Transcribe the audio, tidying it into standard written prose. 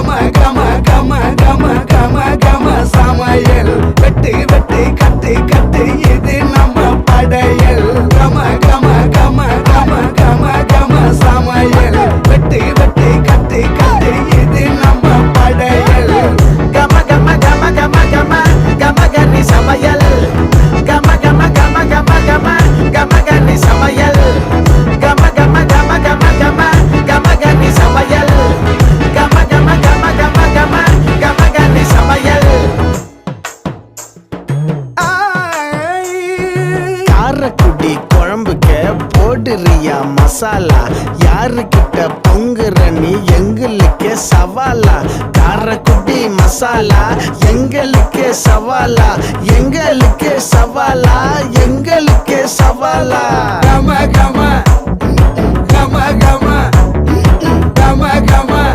கம கம கம கம கம கம சமையல் வெட்டு வெட்டு கட்டு கட்டு இது நம்ம படையல் கம கம கம கம கம கம சமையல் வெட்டு வெட்டு கட்டு கட்டு இது நம்ம படையல் கம கம கம கம கம கம கனி சமையல் கம கம கம கம கம கம கனி சமையல் கம கம கம கம கம கம கனி சமையல் கம கம கம கம கம கம கனி சமையல் காரக்குடி குழம்புக்க போடுறியா மசாலா யாருக்கிட்ட பொங்குற நீ எங்களுக்கு சவாலா காரக்குடி மசாலா எங்களுக்கு சவாலா எங்களுக்கு சவாலா எங்களுக்கு சவாலா கம கம கம கம கம கம